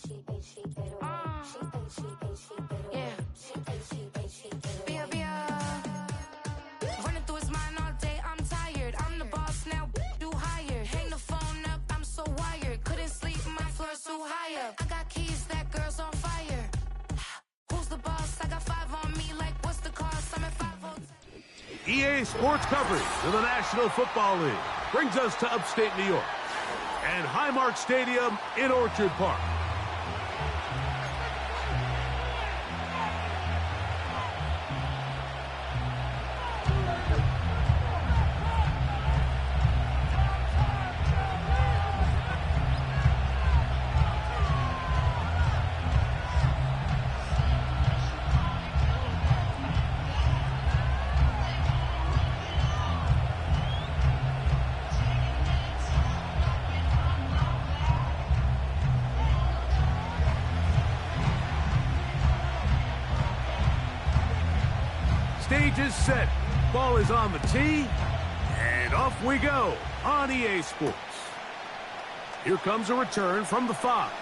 Yeah. Running through his mind all day, I'm tired. I'm the boss now, do higher. Hang the phone up, I'm so wired. Couldn't sleep, my floor's too high up. I got keys, that girl's on fire. Who's the boss? I got 5 on me, like what's the cost? I'm at 5 EA Sports coverage of the National Football League brings us to upstate New York and Highmark Stadium in Orchard Park. Stage is set. Ball is on the tee. And off we go on EA Sports. Here comes a return from the 5.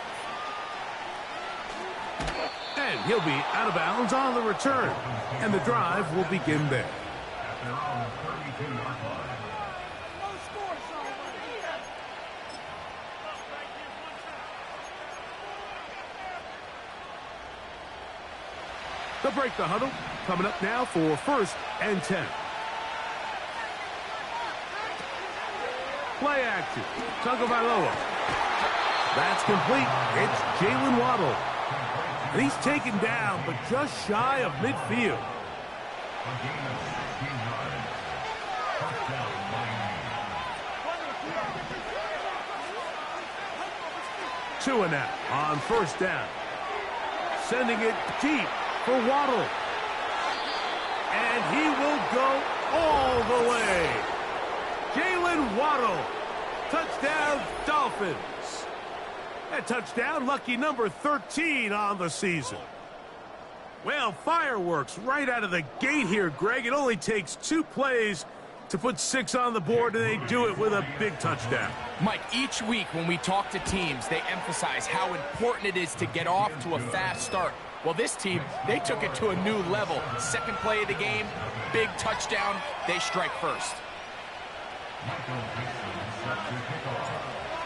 And he'll be out of bounds on the return. And the drive will begin there. They'll break the huddle. Coming up now for 1st and 10. Play action. Tagovailoa. That's complete. It's Jalen Waddle. And he's taken down, but just shy of midfield. Tua now on 1st down. Sending it deep for Waddle. And he will go all the way. Jalen Waddle. Touchdown, Dolphins. That touchdown, lucky number 13 on the season. Well, fireworks right out of the gate here, Greg. It only takes 2 plays to put 6 on the board, and they do it with a big touchdown. Mike, each week when we talk to teams, they emphasize how important it is to get off to a fast start. Well, this team, they took it to a new level. 2nd play of the game, big touchdown, they strike first.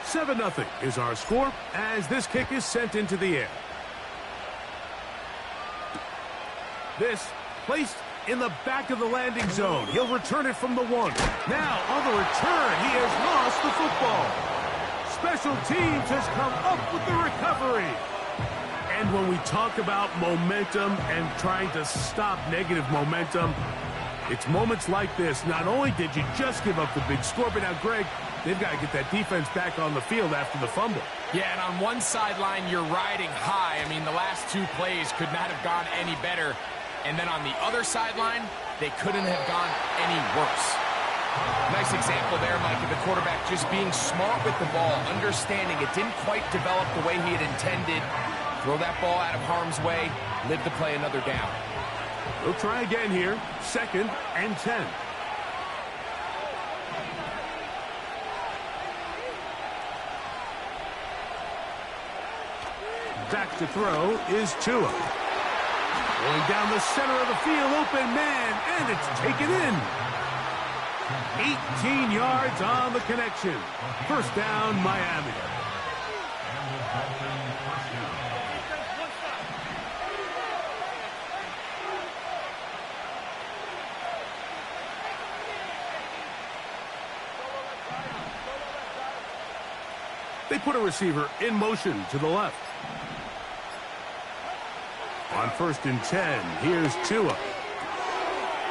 7-0 is our score as this kick is sent into the air. This placed in the back of the landing zone. He'll return it from the 1. Now, on the return, he has lost the football. Special teams has come up with the recovery. And when we talk about momentum and trying to stop negative momentum, it's moments like this. Not only did you just give up the big score, but now, Greg, they've got to get that defense back on the field after the fumble. Yeah, and on one sideline, you're riding high. I mean, the last 2 plays could not have gone any better. And then on the other sideline, they couldn't have gone any worse. Nice example there, Mike, of the quarterback just being smart with the ball, understanding it didn't quite develop the way he had intended. Throw that ball out of harm's way, live to play another down. We'll try again here, 2nd and 10. Back to throw is Tua. Going down the center of the field, open man, and it's taken in. 18 yards on the connection. 1st down, Miami. They put a receiver in motion to the left. On 1st and 10, here's Tua.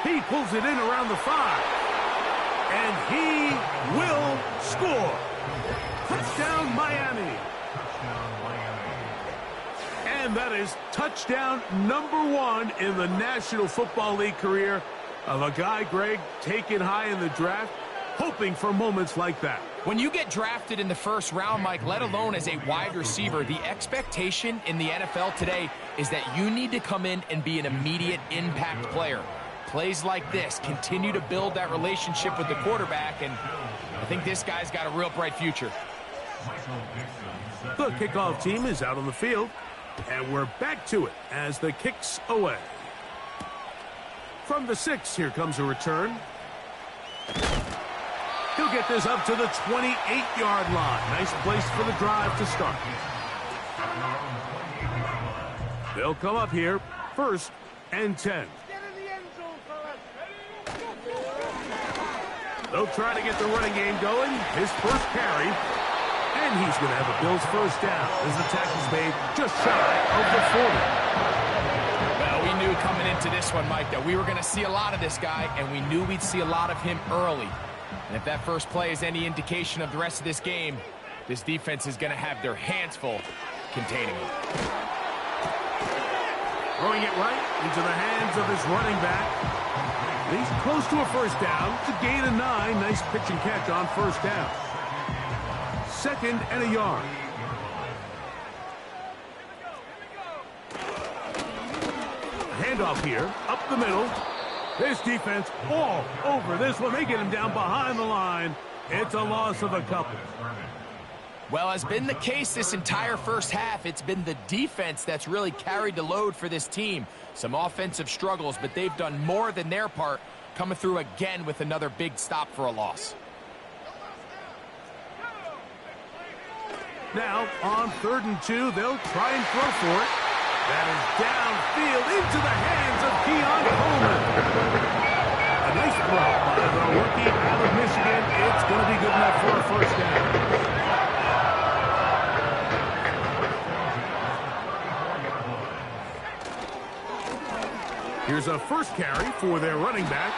He pulls it in around the 5. And he will score. Touchdown, Miami. And that is touchdown number 1 in the National Football League career of a guy, Greg, taken high in the draft, hoping for moments like that. When you get drafted in the 1st round, Mike, let alone as a wide receiver, the expectation in the NFL today is that you need to come in and be an immediate impact player. Plays like this continue to build that relationship with the quarterback, and I think this guy's got a real bright future. The kickoff team is out on the field, and we're back to it as the kick's away. From the 6, here comes a return. He'll get this up to the 28-yard line. Nice place for the drive to start. They'll come up here, 1st and 10. They'll try to get the running game going. His first carry, and he's going to have a Bills first down as the tackle's made just shy of the 40. Well, we knew coming into this one, Mike, that we were going to see a lot of this guy, and we knew we'd see a lot of him early. And if that first play is any indication of the rest of this game, this defense is going to have their hands full containing him. Throwing it right into the hands of his running back. He's close to a first down. It's a gain of 9. Nice pitch and catch on first down. 2nd and a yard. Handoff here, up the middle. This defense all over this one. They get him down behind the line. It's a loss of a couple. Well, as been the case this entire first half, it's been the defense that's really carried the load for this team. Some offensive struggles, but they've done more than their part, coming through again with another big stop for a loss. Now, on 3rd and 2, they'll try and throw for it. That is downfield into the hands of Keon Coleman. A nice throw by the rookie out of Michigan. It's going to be good enough for a first down. Here's a first carry for their running back,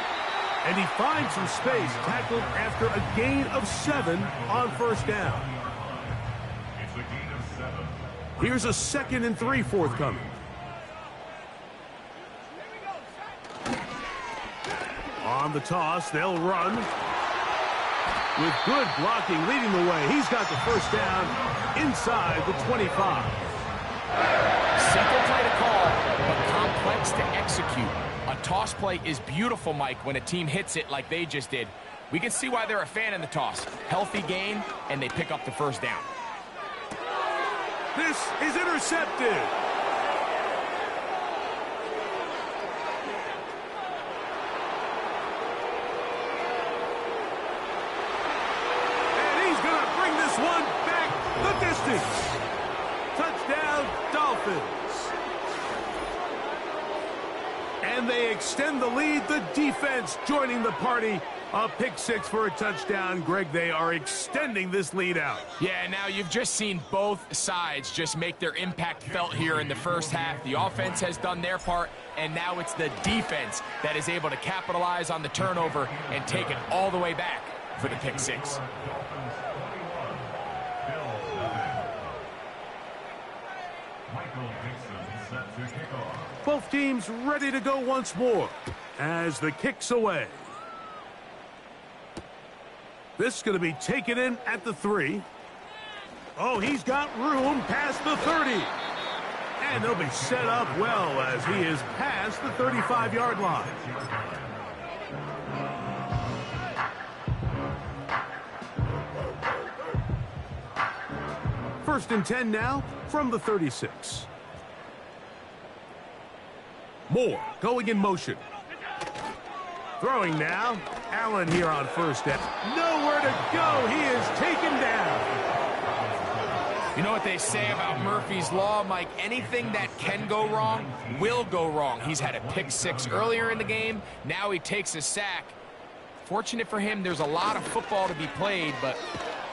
and he finds some space, tackled after a gain of 7 on first down. Here's a 2nd and 3 forthcoming. On the toss, they'll run. With good blocking leading the way, he's got the first down inside the 25. Simple play to call, but complex to execute. A toss play is beautiful, Mike, when a team hits it like they just did. We can see why they're a fan in the toss. Healthy gain, and they pick up the first down. This is intercepted. And he's going to bring this one back the distance. Touchdown, Dolphins. And they extend the lead. The defense joining the party. A pick 6 for a touchdown. Greg, they are extending this lead out. Yeah, now you've just seen both sides just make their impact felt here in the first half. The offense has done their part, and now it's the defense that is able to capitalize on the turnover and take it all the way back for the pick 6. Both teams ready to go once more as the kick's away. This is going to be taken in at the 3. Oh, he's got room past the 30. And they'll be set up well as he is past the 35-yard line. First and 10 now from the 36. Moore going in motion. Throwing now. Allen here on first down. Nowhere to go. He is taken down. You know what they say about Murphy's Law, Mike? Anything that can go wrong will go wrong. He's had a pick 6 earlier in the game. Now he takes a sack. Fortunate for him, there's a lot of football to be played, but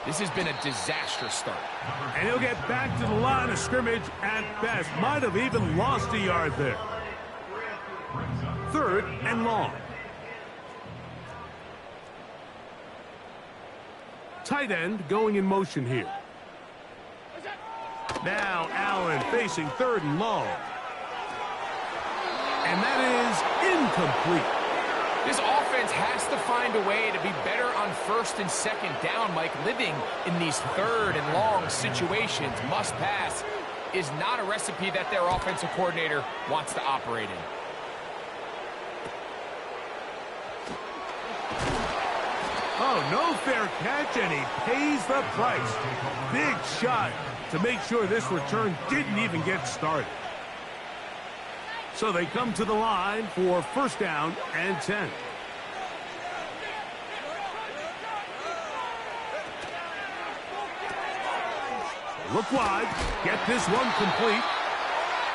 this has been a disastrous start. And he'll get back to the line of scrimmage at best. Might have even lost a yard there. 3rd and long. Tight end going in motion here. Now Allen facing 3rd and long. And that is incomplete. This offense has to find a way to be better on 1st and 2nd down, Mike. Living in these 3rd and long situations, must pass, is not a recipe that their offensive coordinator wants to operate in. Oh, no fair catch, and he pays the price. Big shot to make sure this return didn't even get started. So they come to the line for first down and 10. Look wide, get this one complete,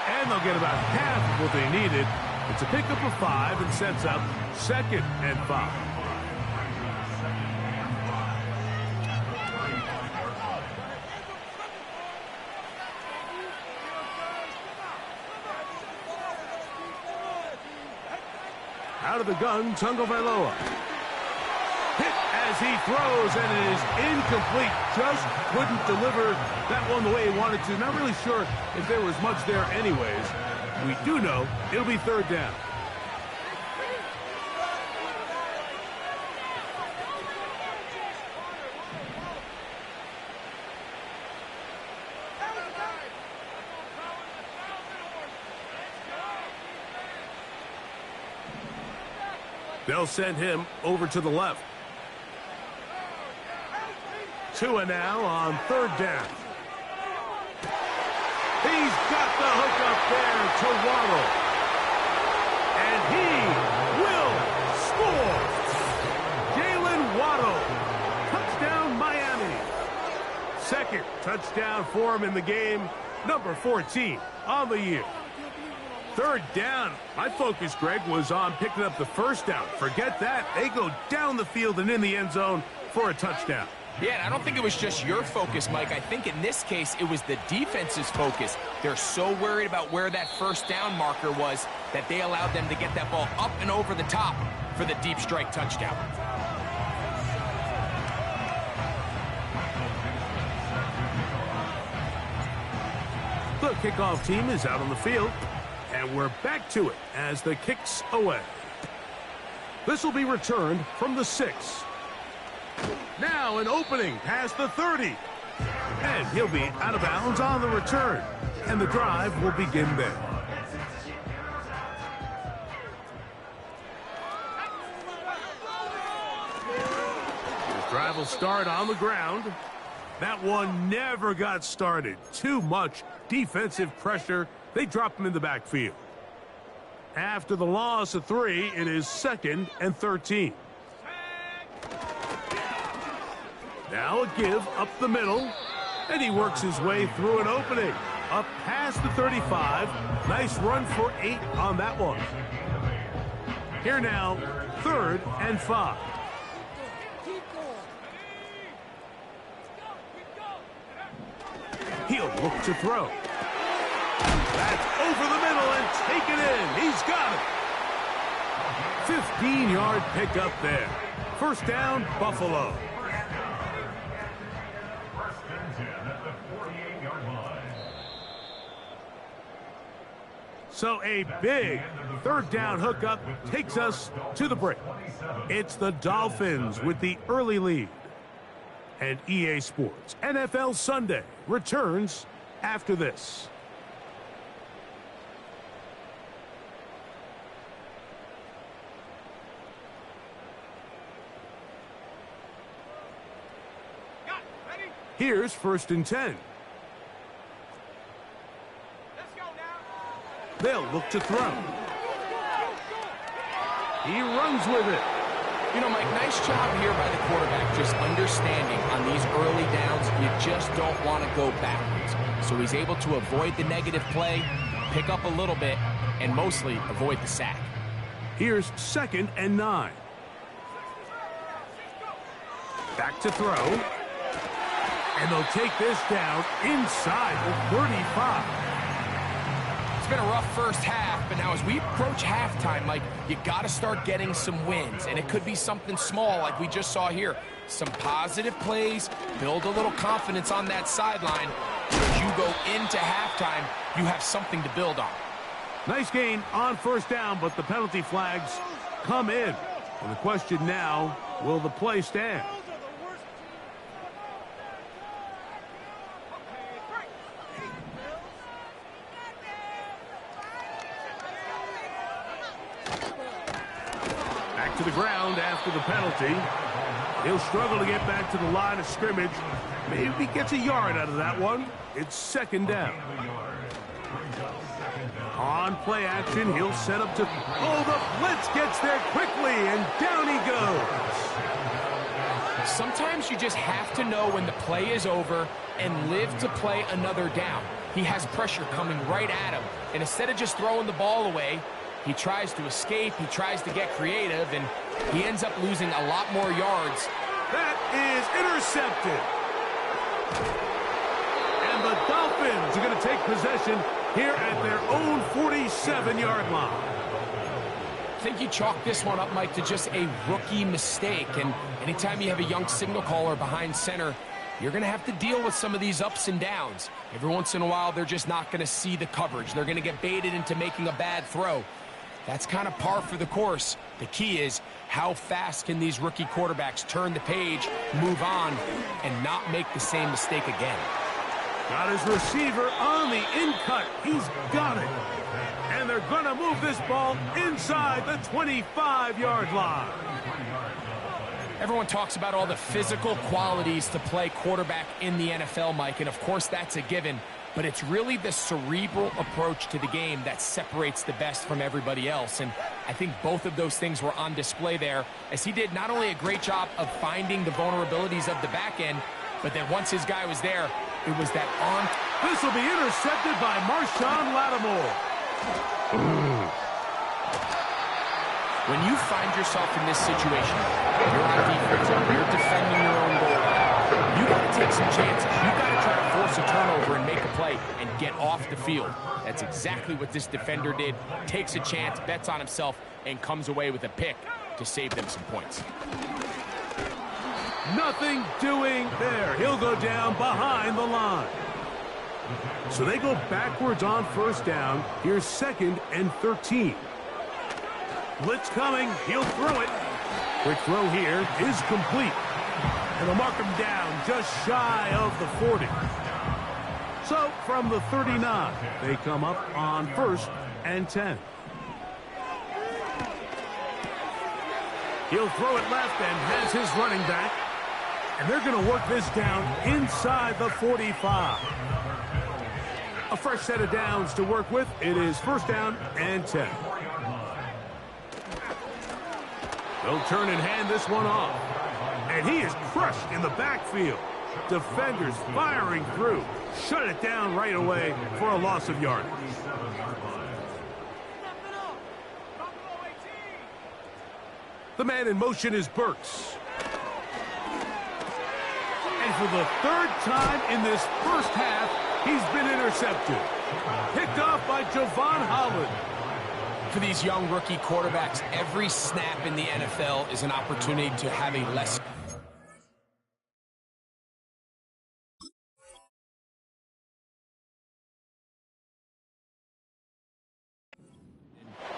and they'll get about half of what they needed. It's a pickup of 5 and sets up second and 5. Out of the gun, Tagovailoa. Hit as he throws, and it is incomplete. Just couldn't deliver that one the way he wanted to. Not really sure if there was much there anyways. We do know it'll be third down. They'll send him over to the left. Tua now on third down. He's got the hook up there to Waddle. And he will score. Jalen Waddle. Touchdown, Miami. Second touchdown for him in the game. Number 14 on the year. Third down. My focus, Greg, was on picking up the first down. Forget that. They go down the field and in the end zone for a touchdown. Yeah, and I don't think it was just your focus, Mike. I think in this case, it was the defense's focus. They're so worried about where that first down marker was that they allowed them to get that ball up and over the top for the deep strike touchdown. The kickoff team is out on the field, and we're back to it as the kick's away. This will be returned from the 6. Now an opening past the 30. And he'll be out of bounds on the return. And the drive will begin there. His drive will start on the ground. That one never got started. Too much defensive pressure. They drop him in the backfield. After the loss of 3, it is 2nd and 13. Now a give up the middle, and he works his way through an opening. Up past the 35. Nice run for 8 on that one. Here now, 3rd and 5. He'll look to throw. That's over the middle and taken in. He's got it. 15-yard pickup there. First down, Buffalo. So a big third down hookup takes us to the break. It's the Dolphins with the early lead. And EA Sports NFL Sunday returns after this. Here's 1st and 10. They'll look to throw. He runs with it. You know, Mike, nice job here by the quarterback, just understanding on these early downs, you just don't want to go backwards. So he's able to avoid the negative play, pick up a little bit, and mostly avoid the sack. Here's 2nd and 9. Back to throw. And they'll take this down inside the 35. It's been a rough first half, but now as we approach halftime, Mike, you got to start getting some wins, and it could be something small like we just saw here. Some positive plays, build a little confidence on that sideline. As you go into halftime, you have something to build on. Nice gain on first down, but the penalty flags come in. And the question now, will the play stand? To the ground after the penalty. He'll struggle to get back to the line of scrimmage. Maybe gets a yard out of that one. It's second down. On play action, he'll set up to... Oh, the blitz gets there quickly, and down he goes. Sometimes you just have to know when the play is over and live to play another down. He has pressure coming right at him, and instead of just throwing the ball away, he tries to escape, he tries to get creative, and he ends up losing a lot more yards. That is intercepted. And the Dolphins are going to take possession here at their own 47-yard line. I think you chalk this one up, Mike, to just a rookie mistake. And anytime you have a young signal caller behind center, you're going to have to deal with some of these ups and downs. Every once in a while, they're just not going to see the coverage. They're going to get baited into making a bad throw. That's kind of par for the course. The key is, how fast can these rookie quarterbacks turn the page, move on, and not make the same mistake again? Got his receiver on the in-cut. He's got it. And they're going to move this ball inside the 25-yard line. Everyone talks about all the physical qualities to play quarterback in the NFL, Mike, and of course that's a given, but it's really the cerebral approach to the game that separates the best from everybody else, and I think both of those things were on display there, as he did not only a great job of finding the vulnerabilities of the back end, but then once his guy was there, it was that arm. This will be intercepted by Marshawn Lattimore. When you find yourself in this situation, you're on defense, you're defending your own goal line, you got to take some chances. You got to try to force a turnover and make a play and get off the field. That's exactly what this defender did. Takes a chance, bets on himself, and comes away with a pick to save them some points. Nothing doing there. He'll go down behind the line. So they go backwards on first down. Here's 2nd and 13. Blitz coming. He'll throw it. Quick throw here is complete. And they'll mark him down just shy of the 40. So from the 39, they come up on 1st and 10. He'll throw it left and has his running back. And they're going to work this down inside the 45. A fresh set of downs to work with. It is 1st down and 10. They'll turn and hand this one off. And he is crushed in the backfield. Defenders firing through. Shut it down right away for a loss of yardage. The man in motion is Burks. And for the 3rd time in this first half, he's been intercepted. Picked off by Javon Holland. For these young rookie quarterbacks, every snap in the NFL is an opportunity to have a lesson.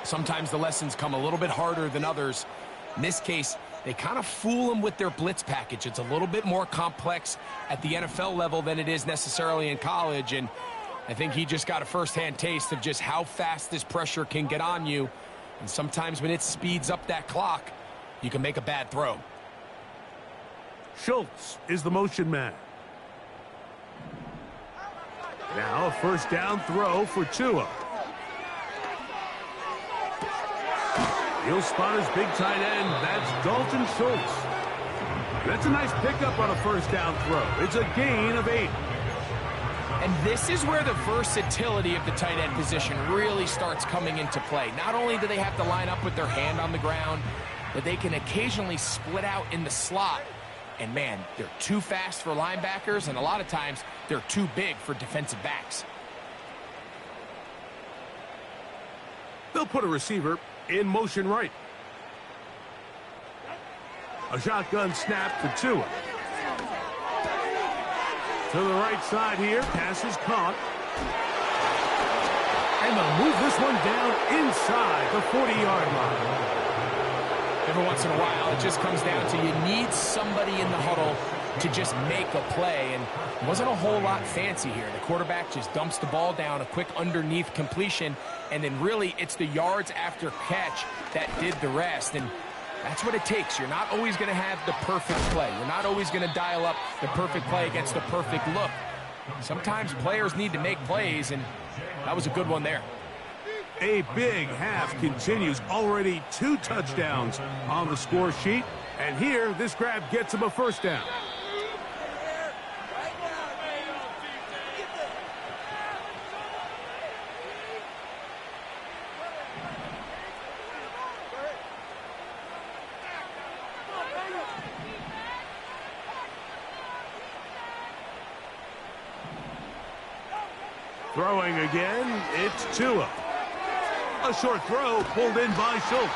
Sometimes the lessons come a little bit harder than others. In this case, they kind of fool them with their blitz package. It's a little bit more complex at the NFL level than it is necessarily in college, and I think he just got a first-hand taste of just how fast this pressure can get on you. And sometimes when it speeds up that clock, you can make a bad throw. Schultz is the motion man. Now a 1st down throw for Tua. He'll spot his big tight end. That's Dalton Schultz. That's a nice pickup on a 1st down throw. It's a gain of 8. And this is where the versatility of the tight end position really starts coming into play. Not only do they have to line up with their hand on the ground, but they can occasionally split out in the slot. And man, they're too fast for linebackers, and a lot of times they're too big for defensive backs. They'll put a receiver in motion right. A shotgun snap to Tua. To the right side here, pass is caught. And they'll move this one down inside the 40-yard line. Every once in a while, it just comes down to you need somebody in the huddle to just make a play, and it wasn't a whole lot fancy here. The quarterback just dumps the ball down, a quick underneath completion, and then really it's the yards after catch that did the rest. And That's what it takes. You're not always going to have the perfect play. You're not always going to dial up the perfect play against the perfect look. Sometimes players need to make plays, and that was a good one there. A big half continues. Already 2 touchdowns on the score sheet. And here, this grab gets him a first down. Throwing again, it's Tua. A short throw pulled in by Schultz.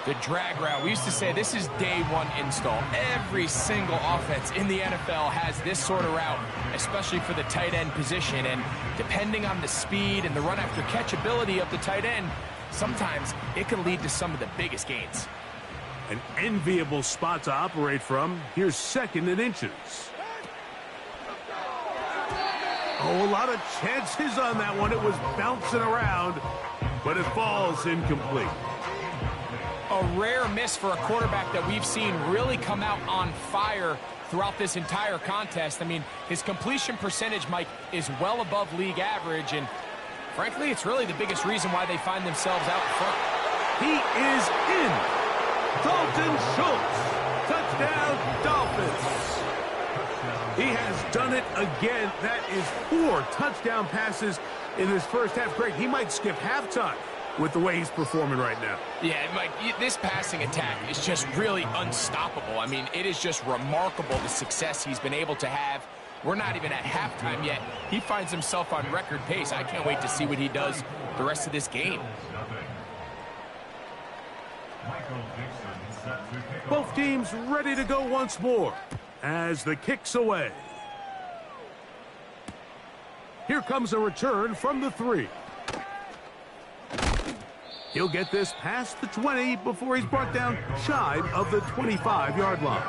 The drag route. We used to say this is day one install. Every single offense in the NFL has this sort of route, especially for the tight end position. And depending on the speed and the run after catch ability of the tight end, sometimes it can lead to some of the biggest gains. An enviable spot to operate from. Here's 2nd and inches. Oh, a lot of chances on that one. It was bouncing around, but it falls incomplete. A rare miss for a quarterback that we've seen really come out on fire throughout this entire contest. I mean, his completion percentage, Mike, is well above league average, and frankly, it's really the biggest reason why they find themselves out in front. He is in. Dalton Schultz. Touchdown, Dolphins. He has done it again. That is 4 touchdown passes in his first half. Great. He might skip halftime with the way he's performing right now. Yeah, Mike, this passing attack is just really unstoppable. I mean, it is just remarkable the success he's been able to have. We're not even at halftime yet. He finds himself on record pace. I can't wait to see what he does the rest of this game. Both teams ready to go once more as the kick's away. Here comes a return from the 3. He'll get this past the 20 before he's brought down shy of the 25-yard line.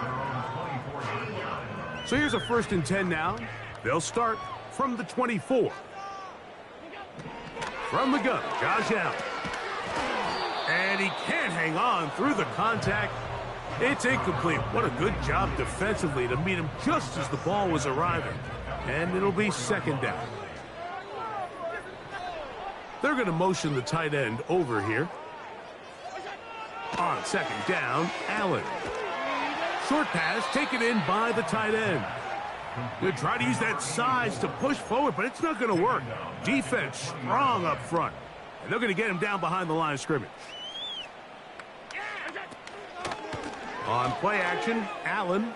So here's a 1st and 10 now. They'll start from the 24. From the gun, Josh Allen. And he can't hang on through the contact. It's incomplete. What a good job defensively to meet him just as the ball was arriving. And it'll be 2nd down. They're going to motion the tight end over here. On 2nd down, Allen. Short pass taken in by the tight end. They try to use that size to push forward, but it's not going to work. Defense strong up front. And they're going to get him down behind the line of scrimmage. On play action, Allen.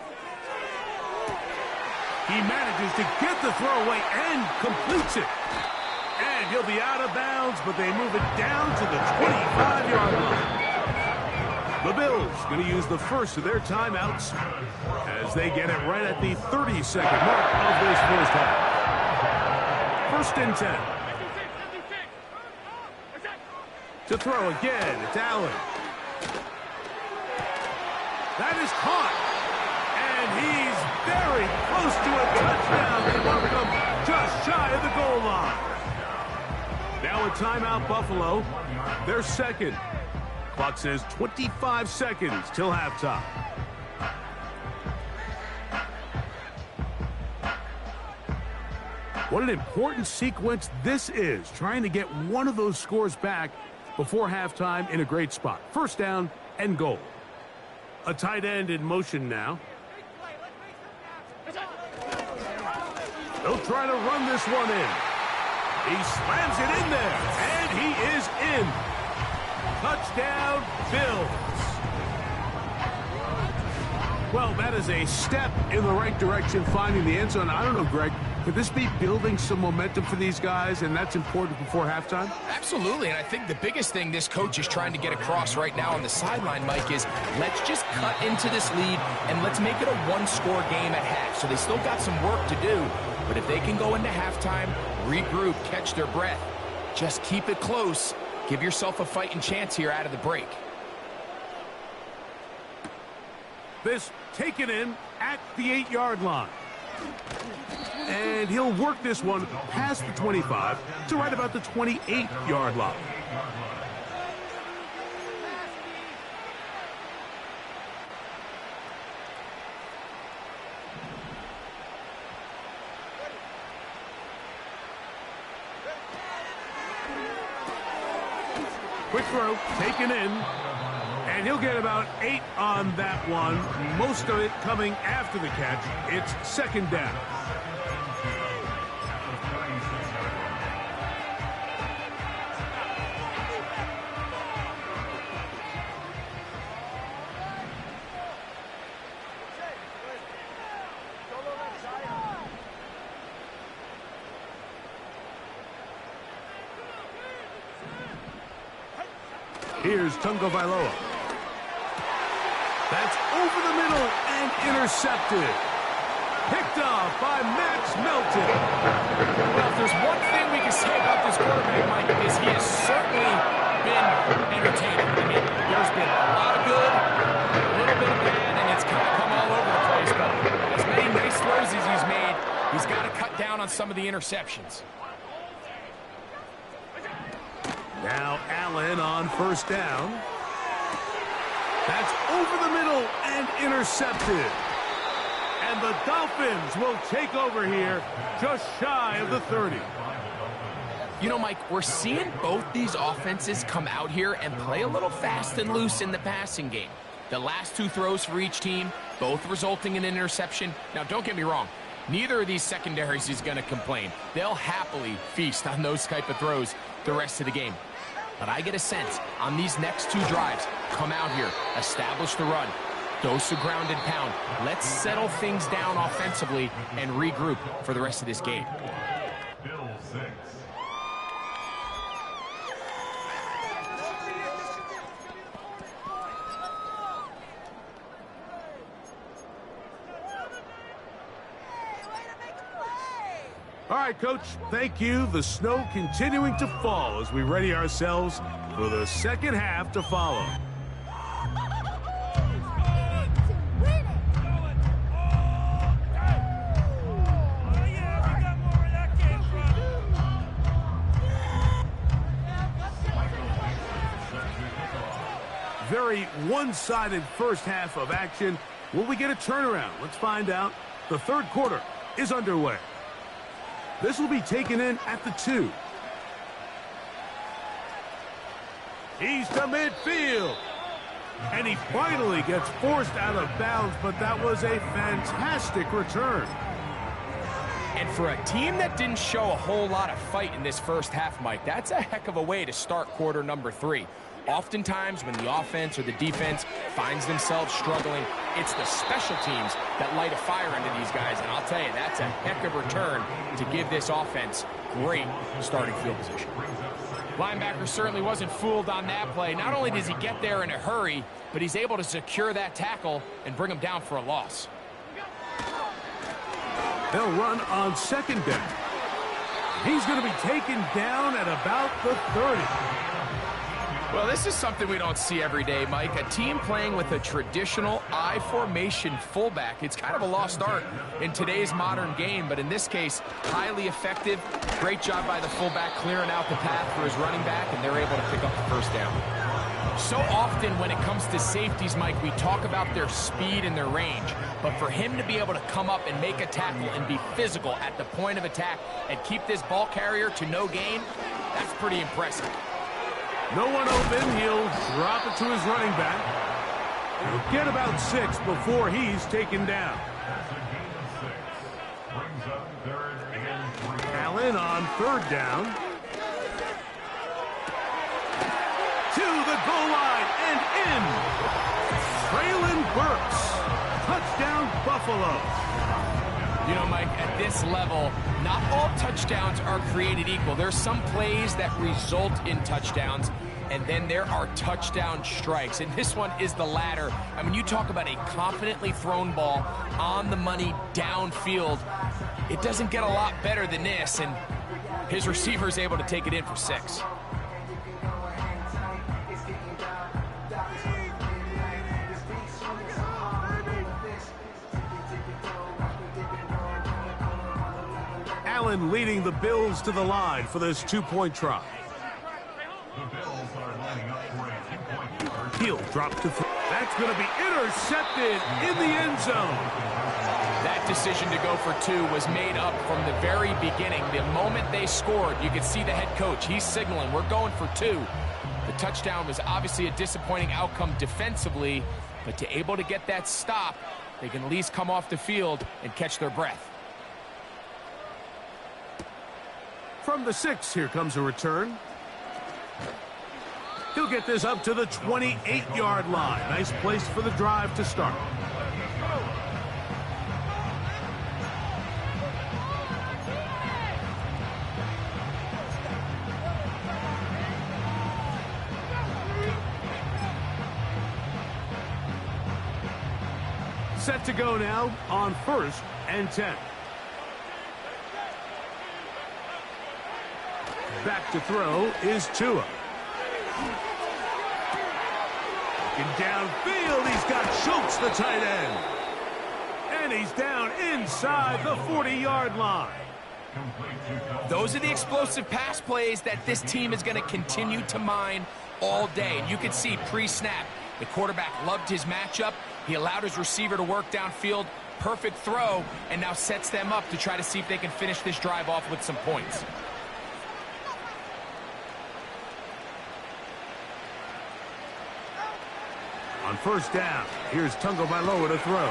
He manages to get the throw away and completes it. And he'll be out of bounds, but they move it down to the 25-yard line. The Bills going to use the first of their timeouts as they get it right at the 30-second mark of this first half. 1st and 10. To throw again, it's Allen. That is caught. And he's very close to a touchdown. They want him just shy of the goal line. Now a timeout, Buffalo. They're 2nd. Clock says 25 seconds till halftime. What an important sequence this is, trying to get one of those scores back before halftime in a great spot. 1st down and goal. A tight end in motion now. They'll try to run this one in. He slams it in there, and he is in. Touchdown, Bills. Well, that is a step in the right direction, finding the end zone. I don't know, Greg, could this be building some momentum for these guys, and that's important before halftime? Absolutely, and I think the biggest thing this coach is trying to get across right now on the sideline, Mike, is let's just cut into this lead, and let's make it a one-score game at half. So they still got some work to do, but if they can go into halftime, regroup, catch their breath, just keep it close, give yourself a fighting chance here out of the break. This taken in at the 8-yard line. And he'll work this one past the 25 to right about the 28-yard line. Quick throw, taken in. And he'll get about 8 on that one. Most of it coming after the catch. It's second down. Here's Tagovailoa. That's over the middle and intercepted. Picked off by Max Melton. Well, if there's one thing we can say about this quarterback, Mike, is he has certainly been entertaining. I mean, there's been a lot of good, a little bit of bad, and it's kind of come all over the place. But as many nice throws as he's made, he's got to cut down on some of the interceptions. Now Allen on first down. That's over the middle and intercepted. And the Dolphins will take over here just shy of the 30. You know, Mike, we're seeing both these offenses come out here and play a little fast and loose in the passing game. The last 2 throws for each team, both resulting in an interception. Now, don't get me wrong. Neither of these secondaries is going to complain. They'll happily feast on those type of throws the rest of the game. But I get a sense on these next 2 drives, come out here, establish the run, dose of ground and pound. Let's settle things down offensively and regroup for the rest of this game. Bill 6. All right, Coach, thank you. The snow continuing to fall as we ready ourselves for the second half to follow. Very one-sided first half of action. Will we get a turnaround? Let's find out. The third quarter is underway. This will be taken in at the 2. He's to midfield. And he finally gets forced out of bounds, but that was a fantastic return. And for a team that didn't show a whole lot of fight in this first half, Mike, that's a heck of a way to start quarter number 3. Oftentimes, when the offense or the defense finds themselves struggling, it's the special teams that light a fire under these guys. And I'll tell you, that's a heck of a return to give this offense great starting field position. Linebacker certainly wasn't fooled on that play. Not only does he get there in a hurry, but he's able to secure that tackle and bring him down for a loss. They'll run on second down. He's going to be taken down at about the 30. Well, this is something we don't see every day, Mike. A team playing with a traditional I formation fullback. It's kind of a lost art in today's modern game, but in this case, highly effective. Great job by the fullback clearing out the path for his running back, and they're able to pick up the first down. So often when it comes to safeties, Mike, we talk about their speed and their range, but for him to be able to come up and make a tackle and be physical at the point of attack and keep this ball carrier to no gain, that's pretty impressive. No one open. He'll drop it to his running back. He'll get about 6 before he's taken down. Allen on third down. To the goal line and in. Traylon Burks. Touchdown, Buffalo. You know, Mike, at this level, not all touchdowns are created equal. There's some plays that result in touchdowns, and then there are touchdown strikes. And this one is the latter. I mean, you talk about a confidently thrown ball on the money downfield. It doesn't get a lot better than this, and his receiver is able to take it in for 6. Allen leading the Bills to the line for this 2-point try. The Bills are lining up for a 2-point conversion. He'll drop to 3. That's going to be intercepted in the end zone. That decision to go for 2 was made up from the very beginning. The moment they scored, you could see the head coach. He's signaling, we're going for 2. The touchdown was obviously a disappointing outcome defensively, but to able to get that stop, they can at least come off the field and catch their breath. From the 6, here comes a return. He'll get this up to the 28-yard line. Nice place for the drive to start. Set to go now on 1st and 10. Back to throw is Tua. Looking downfield, he's got Schultz, the tight end. And he's down inside the 40-yard line. Those are the explosive pass plays that this team is going to continue to mine all day. And you can see pre-snap, the quarterback loved his matchup. He allowed his receiver to work downfield. Perfect throw, and now sets them up to try to see if they can finish this drive off with some points. On 1st down, here's Tagovailoa to throw.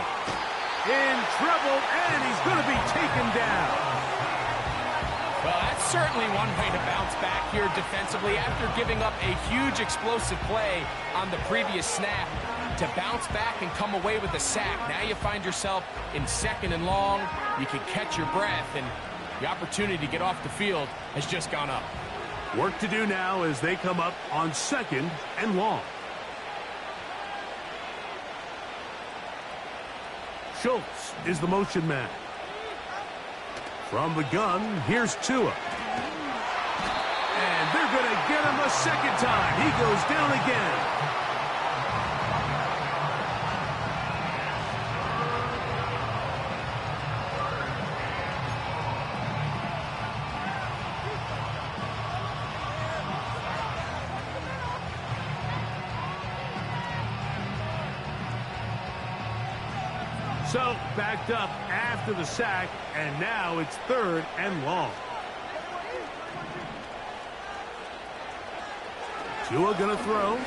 In trouble, and he's going to be taken down. Well, that's certainly one way to bounce back here defensively after giving up a huge explosive play on the previous snap. To bounce back and come away with a sack. Now you find yourself in 2nd and long. You can catch your breath, and the opportunity to get off the field has just gone up. Work to do now as they come up on 2nd and long. Schultz is the motion man. From the gun, here's Tua. And they're going to get him a 2nd time. He goes down again. So, backed up after the sack, and now it's 3rd and long. Tua gonna throw.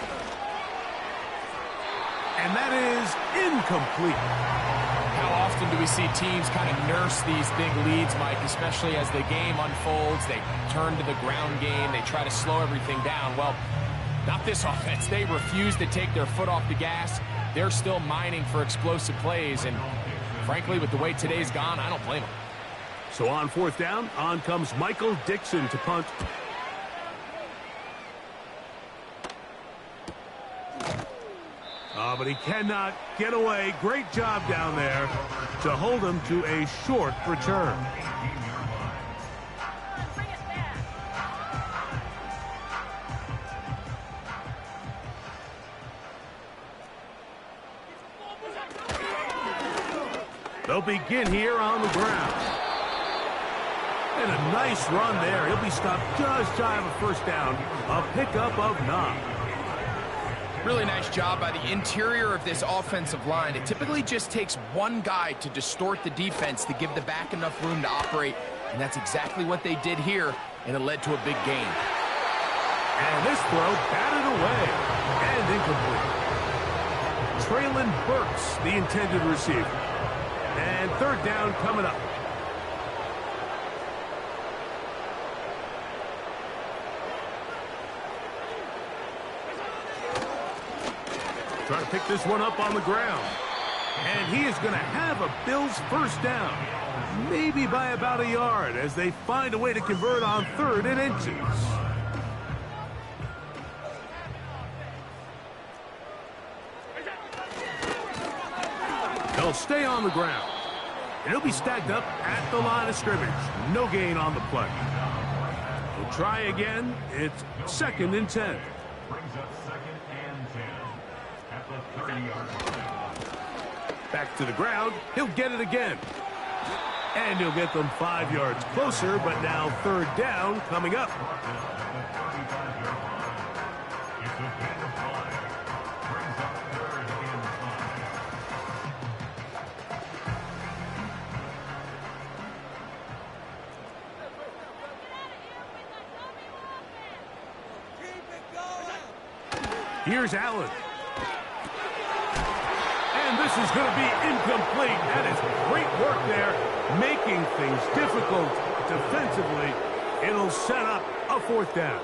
And that is incomplete. How often do we see teams kind of nurse these big leads, Mike, especially as the game unfolds? They turn to the ground game. They try to slow everything down. Well, not this offense. They refuse to take their foot off the gas. They're still mining for explosive plays, and frankly, with the way today's gone, I don't blame them. So on 4th down, on comes Michael Dixon to punt. But he cannot get away. Great job down there to hold him to a short return. They'll begin here on the ground. And a nice run there. He'll be stopped just shy of a 1st down. A pickup of 9. Really nice job by the interior of this offensive line. It typically just takes one guy to distort the defense to give the back enough room to operate. And that's exactly what they did here, and it led to a big gain. And this throw batted away and incomplete. Traylon Burks, the intended receiver. And 3rd down coming up. Trying to pick this one up on the ground. And he is going to have a Bills 1st down. Maybe by about a yard as they find a way to convert on 3rd and inches. They'll stay on the ground. And he'll be stacked up at the line of scrimmage. No gain on the play. We'll try again. It's 2nd and 10. Brings up 2nd and 10 at the 30-yard line. Back to the ground. He'll get it again. And he'll get them 5 yards closer, but now 3rd down coming up. It's a big 5. Brings up 3rd and 5. Here's Allen. And this is going to be incomplete. That is great work there, making things difficult defensively. It'll set up a 4th down.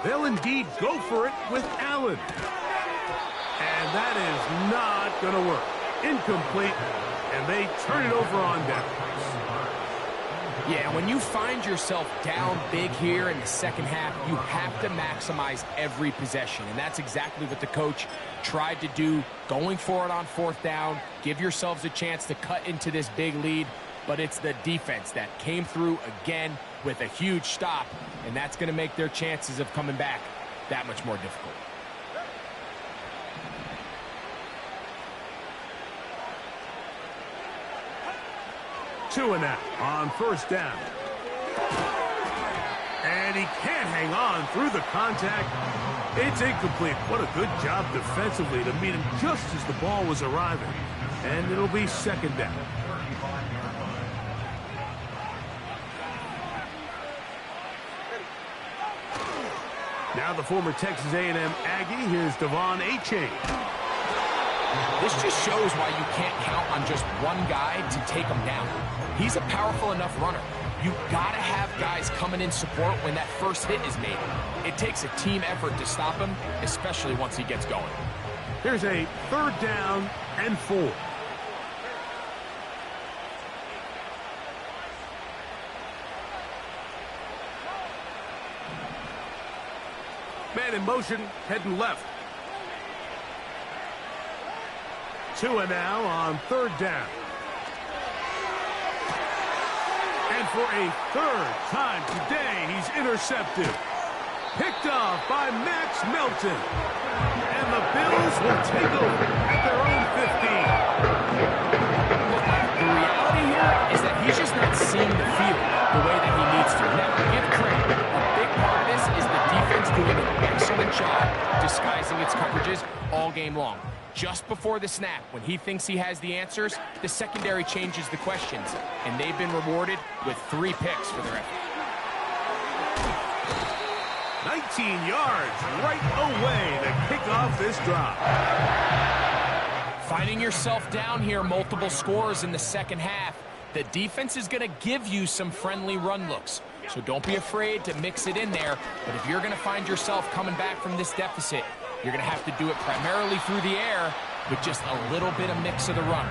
They'll indeed go for it with Allen. And that is not going to work. Incomplete, and they turn it over on downs. Yeah, when you find yourself down big here in the second half, you have to maximize every possession, and that's exactly what the coach tried to do, going for it on 4th down, give yourselves a chance to cut into this big lead, but it's the defense that came through again with a huge stop, and that's going to make their chances of coming back that much more difficult. Two and out on 1st down. And he can't hang on through the contact. It's incomplete. What a good job defensively to meet him just as the ball was arriving. And it'll be 2nd down. Now the former Texas A&M Aggie. Here's Devon Achane. This just shows why you can't count on just one guy to take him down. He's a powerful enough runner. You've got to have guys coming in support when that first hit is made. It takes a team effort to stop him, especially once he gets going. Here's a 3rd down and 4. Man in motion, heading left. 2 and now on 3rd down. And for a 3rd time today, he's intercepted. Picked off by Max Melton. And the Bills will take over at their own 15. The reality here is that he's just not seeing the field the way that he needs to. Now, give credit. A big part of this is the defense doing an excellent job disguising its coverages all game long. Just before the snap, when he thinks he has the answers, the secondary changes the questions, and they've been rewarded with 3 picks for their effort. 19 yards right away to kick off this drive. Finding yourself down here, multiple scores in the second half, the defense is going to give you some friendly run looks. So don't be afraid to mix it in there, but if you're going to find yourself coming back from this deficit, you're going to have to do it primarily through the air with just a little bit of mix of the run.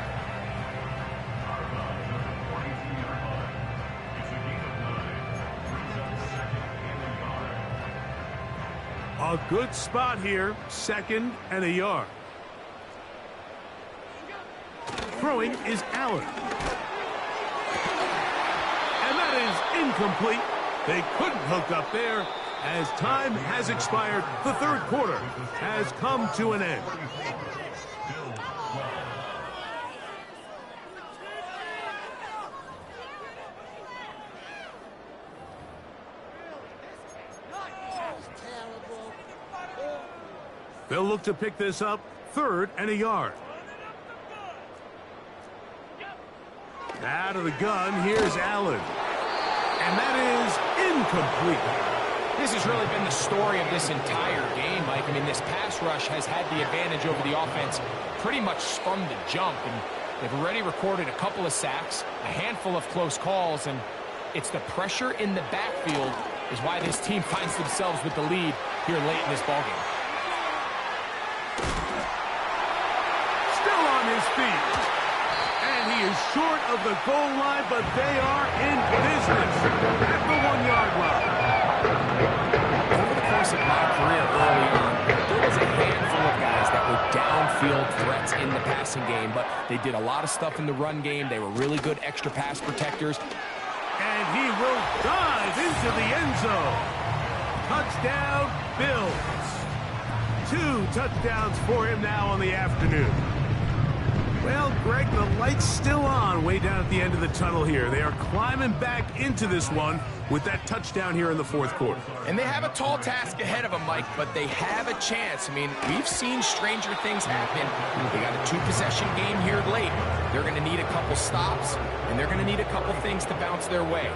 A good spot here, 2nd and a yard. Throwing is Allen. And that is incomplete. They couldn't hook up there. As time has expired, the 3rd quarter has come to an end. They'll look to pick this up, 3rd and a yard. Out of the gun, here's Allen. And that is incomplete. This has really been the story of this entire game, Mike. I mean, this pass rush has had the advantage over the offense pretty much from the jump. And they've already recorded a couple of sacks, a handful of close calls, and it's the pressure in the backfield is why this team finds themselves with the lead here late in this ballgame. Still on his feet. And he is short of the goal line, but they are in business at the 1-yard line. Over the course of my career early on, there was a handful of guys that were downfield threats in the passing game, but they did a lot of stuff in the run game. They were really good extra pass protectors. And he will dive into the end zone. Touchdown, Bills. 2 touchdowns for him now on the afternoon. Well, Greg, the light's still on way down at the end of the tunnel here. They are climbing back into this one with that touchdown here in the fourth quarter. And they have a tall task ahead of them, Mike, but they have a chance. I mean, we've seen stranger things happen. They got a two-possession game here late. They're going to need a couple stops, and they're going to need a couple things to bounce their way.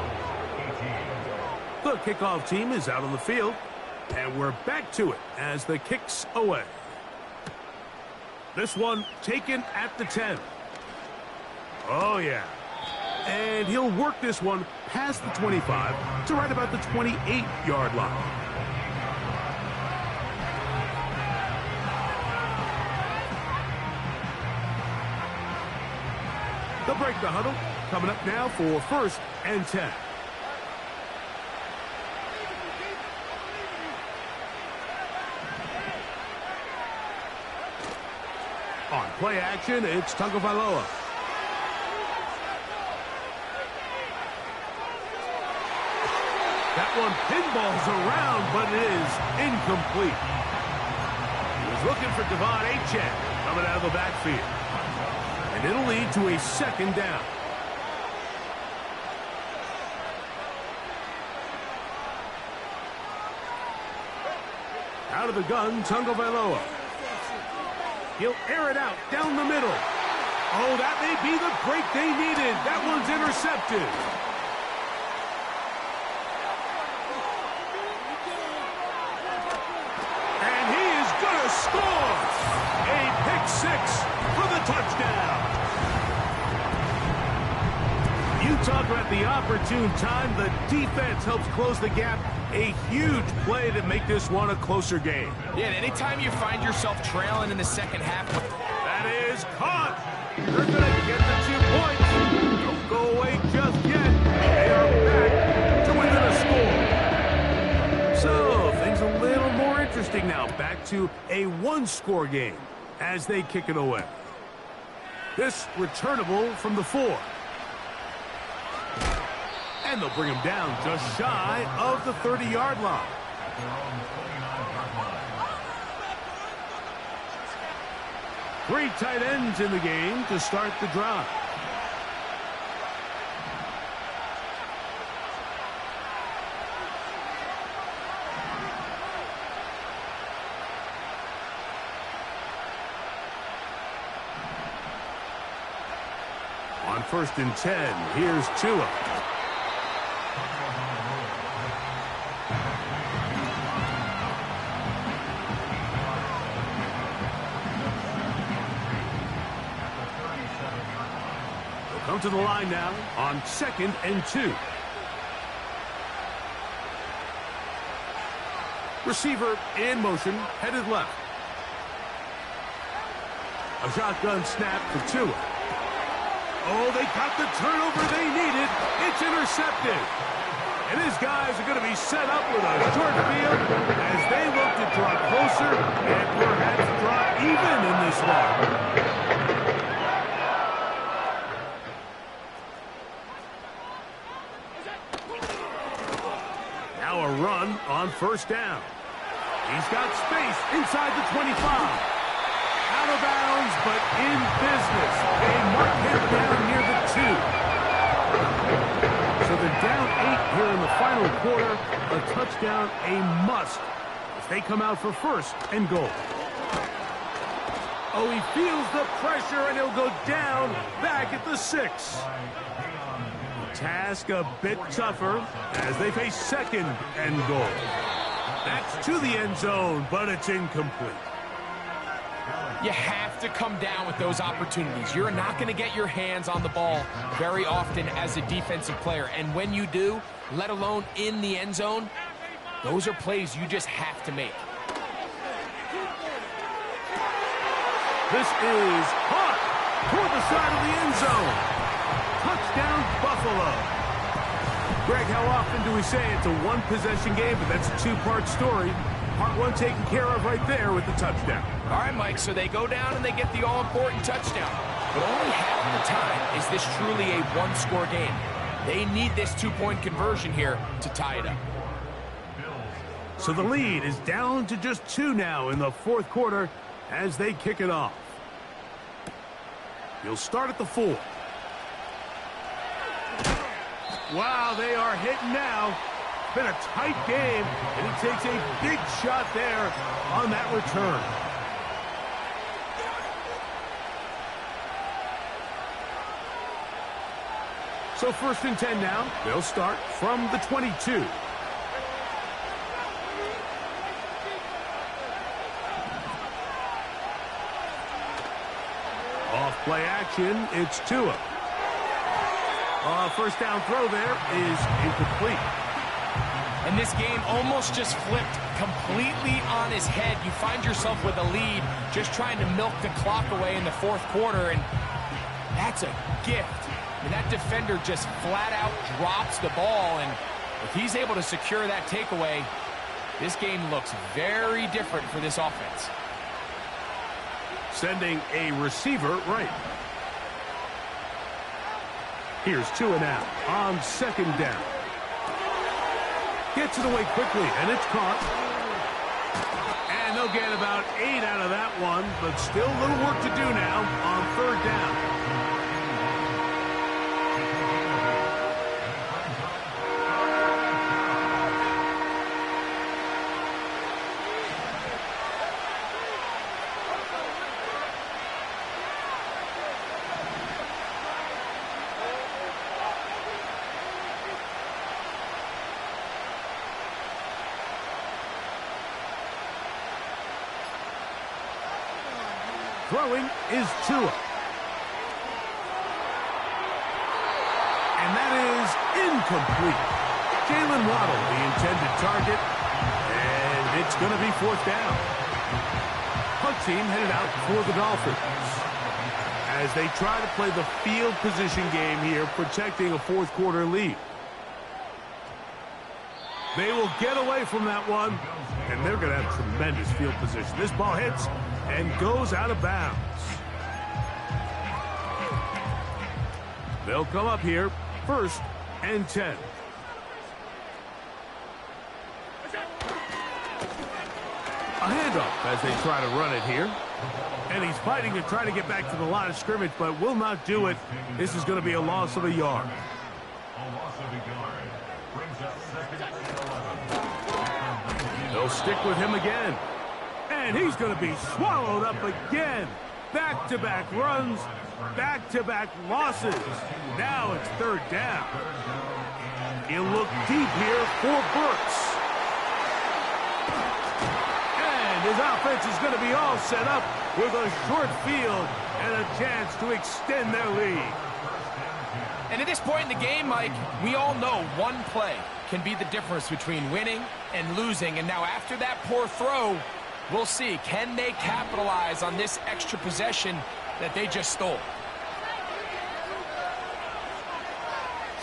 The kickoff team is out on the field, and we're back to it as the kick's away. This one taken at the 10. Oh, yeah. And he'll work this one past the 25 to right about the 28-yard line. They'll break the huddle. Coming up now for 1st and 10. On play action, it's Tagovailoa. That one pinballs around, but it is incomplete. He was looking for Devon Achane coming out of the backfield. And it'll lead to a 2nd down. Out of the gun, Tagovailoa. He'll air it out down the middle. Oh, that may be the break they needed. That one's intercepted. And he is going to score. A pick 6 for the touchdown. You talk about the opportune time. The defense helps close the gap. A huge play to make this one a closer game. Yeah, and anytime you find yourself trailing in the second half. That is caught. They're going to get the 2 points. Don't go away just yet. They are back to within a score. So, things a little more interesting now. Back to a 1-score game as they kick it away. This returnable from the 4. And they'll bring him down just shy of the 30-yard line. Three tight ends in the game to start the drive. On 1st and 10, here's Tua. Come to the line now on 2nd and 2. Receiver in motion, headed left. A shotgun snap for Tua. Oh, they got the turnover they needed. It's intercepted. And his guys are going to be set up with a short field as they look to draw closer and perhaps draw even in this one. Now a run on 1st down. He's got space inside the 25. Out of bounds, but in business. They mark him down near the 2. So they're down 8 here in the final quarter. A touchdown, a must, as they come out for 1st and goal. Oh, he feels the pressure, and he'll go down back at the 6. Task a bit tougher as they face 2nd and goal. That's to the end zone, but it's incomplete. You have to come down with those opportunities. You're not going to get your hands on the ball very often as a defensive player. And when you do, let alone in the end zone, those are plays you just have to make. This is caught toward the side of the end zone. Touchdown, Buffalo. Greg, how often do we say it's a 1-possession game, but that's a 2-part story? Part 1 taken care of right there with the touchdown. All right, Mike, so they go down and they get the all-important touchdown. But only half of the time is this truly a 1-score game. They need this 2-point conversion here to tie it up. So the lead is down to just 2 now in the 4th quarter as they kick it off. He'll start at the 4. Wow, they are hitting now. It's been a tight game, and he takes a big shot there on that return. So 1st and 10 now. They'll start from the 22. Off play action, it's Tua. First down throw there is incomplete. And this game almost just flipped completely on his head. You find yourself with a lead, just trying to milk the clock away in the 4th quarter, and that's a gift. I mean, that defender just flat out drops the ball, and if he's able to secure that takeaway, this game looks very different for this offense. Sending a receiver right. Here's Tua now on 2nd down. Gets it away quickly, and it's caught. And they'll get about 8 out of that one, but still a little work to do now on 3rd down. Throwing is Tua. And that is incomplete. Jalen Waddle, the intended target. And it's going to be 4th down. Punt team headed out for the Dolphins as they try to play the field position game here, protecting a 4th quarter lead. They will get away from that one, and they're going to have tremendous field position. This ball hits and goes out of bounds. They'll come up here, 1st and 10. A handoff as they try to run it here. And he's fighting to try to get back to the line of scrimmage, but will not do it. This is going to be a loss of a yard. A loss of a yard. Brings up 2nd and 11. They'll stick with him again. And he's going to be swallowed up again. Back-to-back runs, back-to-back losses. Now it's 3rd down. He'll look deep here for Burks. And his offense is going to be all set up with a short field and a chance to extend their lead. And at this point in the game, Mike, we all know one play can be the difference between winning and losing. And now after that poor throw, we'll see, can they capitalize on this extra possession that they just stole?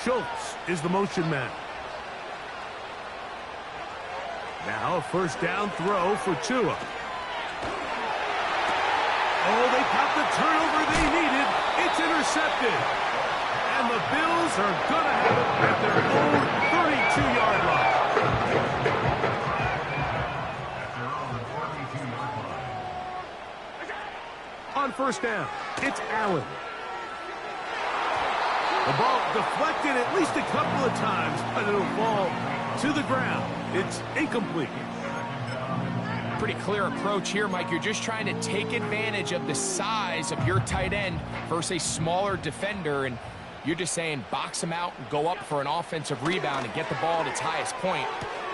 Schultz is the motion man. Now a 1st down throw for Tua. Oh, they got the turnover they needed. It's intercepted. And the Bills are going to have it at their own 32-yard line. On 1st down, it's Allen. The ball deflected at least a couple of times, but it'll fall to the ground. It's incomplete. Pretty clear approach here, Mike. You're just trying to take advantage of the size of your tight end versus a smaller defender, and you're just saying box him out and go up for an offensive rebound and get the ball at its highest point.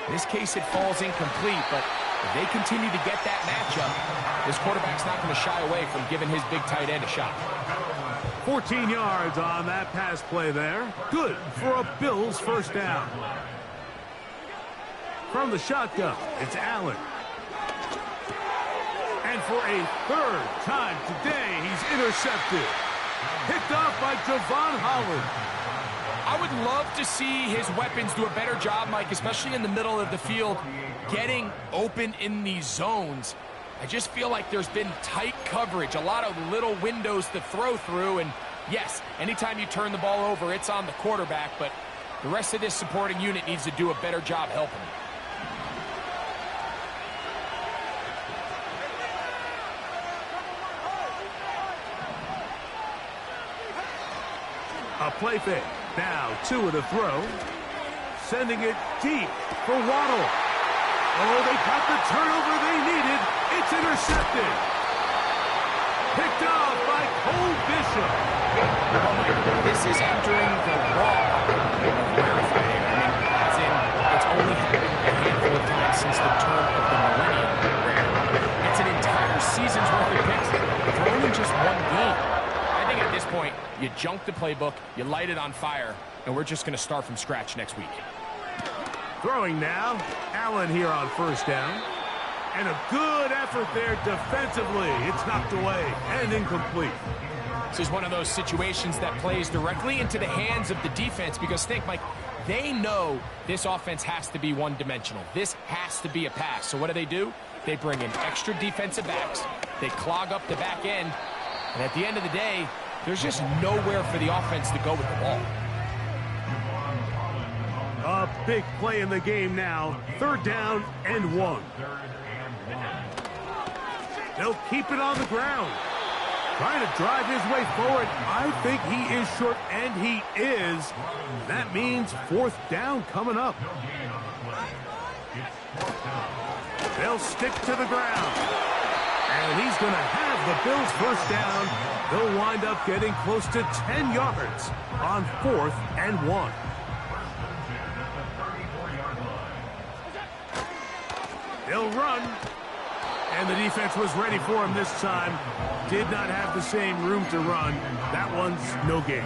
In this case, it falls incomplete, but if they continue to get that matchup, this quarterback's not going to shy away from giving his big tight end a shot. 14 yards on that pass play there. Good for a Bills 1st down. From the shotgun, it's Allen. And for a 3rd time today, he's intercepted. Picked off by Javon Holland. I would love to see his weapons do a better job, Mike, especially in the middle of the field, getting open in these zones. I just feel like there's been tight coverage, a lot of little windows to throw through, and yes, anytime you turn the ball over, it's on the quarterback, but the rest of this supporting unit needs to do a better job helping him. A play fake. Now two to throw. Sending it deep for Waddle. Oh, they got the turnover they needed. It's intercepted. Picked off by Cole Bishop. Oh my God, this is entering the wrong rarefied air. I mean, as in, it's only happened a handful of times since the turn of the millennium. Where it's an entire season's worth of picks thrown in just one game. I think at this point, you junk the playbook, you light it on fire, and we're just going to start from scratch next week. Throwing now. Allen here on first down. And a good effort there defensively. It's knocked away and incomplete. This is one of those situations that plays directly into the hands of the defense because think, Mike, they know this offense has to be one-dimensional. This has to be a pass. So what do? They bring in extra defensive backs. They clog up the back end. And at the end of the day, there's just nowhere for the offense to go with the ball. A big play in the game now. 3rd down and 1. They'll keep it on the ground. Trying to drive his way forward. I think he is short, and he is. That means 4th down coming up. They'll stick to the ground. And he's going to have the Bills' 1st down. They'll wind up getting close to 10 yards on 4th and 1. They'll run. And the defense was ready for him this time. Did not have the same room to run. That one's no gain.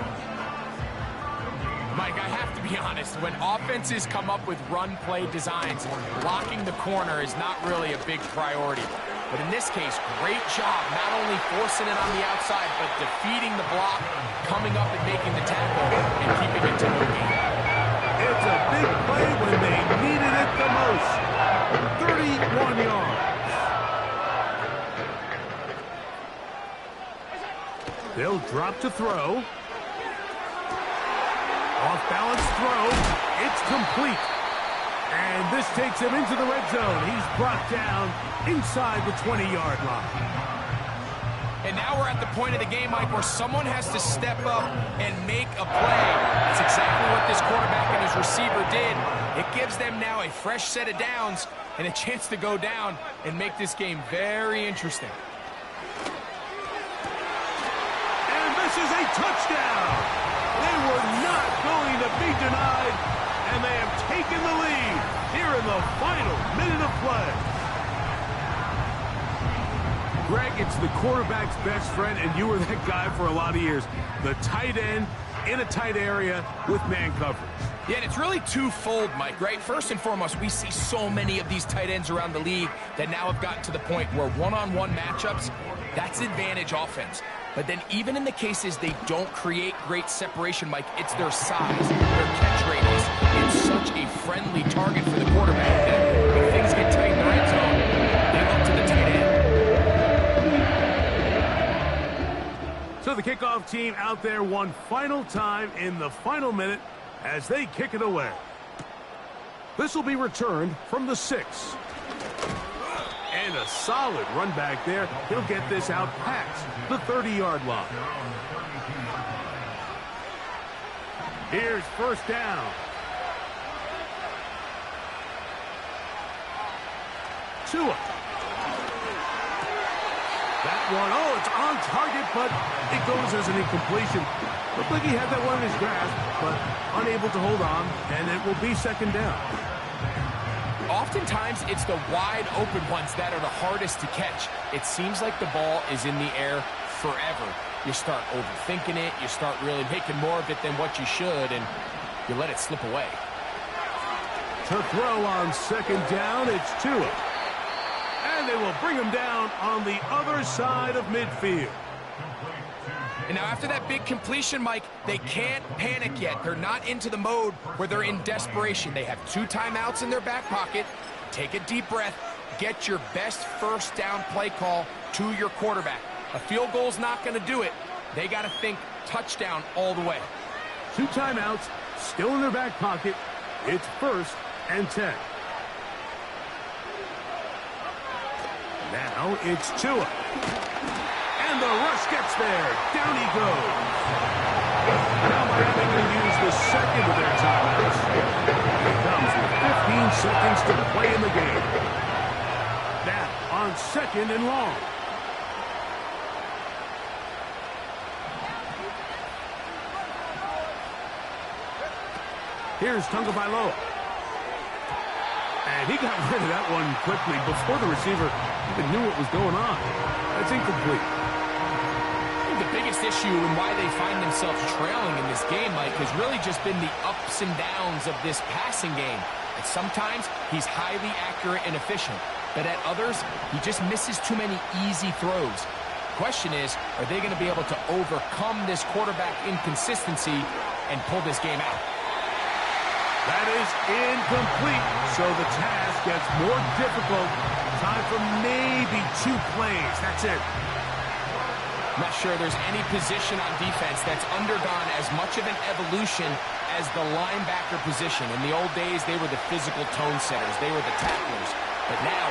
Mike, I have to be honest. When offenses come up with run-play designs, blocking the corner is not really a big priority. But in this case, great job not only forcing it on the outside, but defeating the block, coming up and making the tackle, and keeping it to no gain. It's a big play when they needed it the most. 31 yards. They'll drop to throw. Off-balance throw. It's complete. And this takes him into the red zone. He's brought down inside the 20-yard line. And now we're at the point of the game, Mike, where someone has to step up and make a play. That's exactly what this quarterback and his receiver did. It gives them now a fresh set of downs and a chance to go down and make this game very interesting. This is a touchdown. They were not going to be denied, and they have taken the lead here in the final minute of play. Greg, it's the quarterback's best friend, and you were that guy for a lot of years. The tight end in a tight area with man coverage. Yeah, and it's really twofold, Mike, right? First and foremost, we see so many of these tight ends around the league that now have gotten to the point where one-on-one matchups, that's advantage offense. But then even in the cases they don't create great separation, Mike, it's their size, their catch radius. It's such a friendly target for the quarterback that when things get tight in the red zone, they look to the tight end. So the kickoff team out there one final time in the final minute as they kick it away. This will be returned from the 6. And a solid run back there. He'll get this out past the 30-yard line. Here's 1st down. Tua. That one, oh, it's on target, but it goes as an incompletion. Looked like he had that one in his grasp, but unable to hold on, and it will be 2nd down. Oftentimes, it's the wide open ones that are the hardest to catch. It seems like the ball is in the air forever. You start overthinking it, you start really making more of it than what you should, and you let it slip away. To throw on 2nd down, it's Tua. And they will bring him down on the other side of midfield. And now after that big completion, Mike, they can't panic yet. They're not into the mode where they're in desperation. They have 2 timeouts in their back pocket. Take a deep breath. Get your best 1st down play call to your quarterback. A field goal's not going to do it. They got to think touchdown all the way. 2 timeouts, still in their back pocket. It's 1st and 10. Now it's Tua. And the rush gets there. Down he goes. Now Miami can use the second of their timeouts. It comes with 15 seconds to play in the game. Now on 2nd and long. Here's Tagovailoa. And he got rid of that one quickly before the receiver even knew what was going on. That's incomplete. I think the biggest issue and why they find themselves trailing in this game, Mike, has really just been the ups and downs of this passing game. And sometimes he's highly accurate and efficient, but at others, he just misses too many easy throws. Question is, are they going to be able to overcome this quarterback inconsistency and pull this game out? That is incomplete, so the task gets more difficult. Time for maybe 2 plays. That's it. I'm not sure there's any position on defense that's undergone as much of an evolution as the linebacker position. In the old days, they were the physical tone setters. They were the tacklers. But now...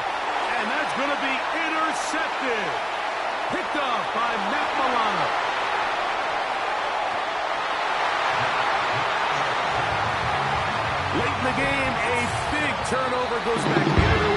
And that's going to be intercepted. Picked up by Matt Milano. Late in the game, a big turnover goes back the other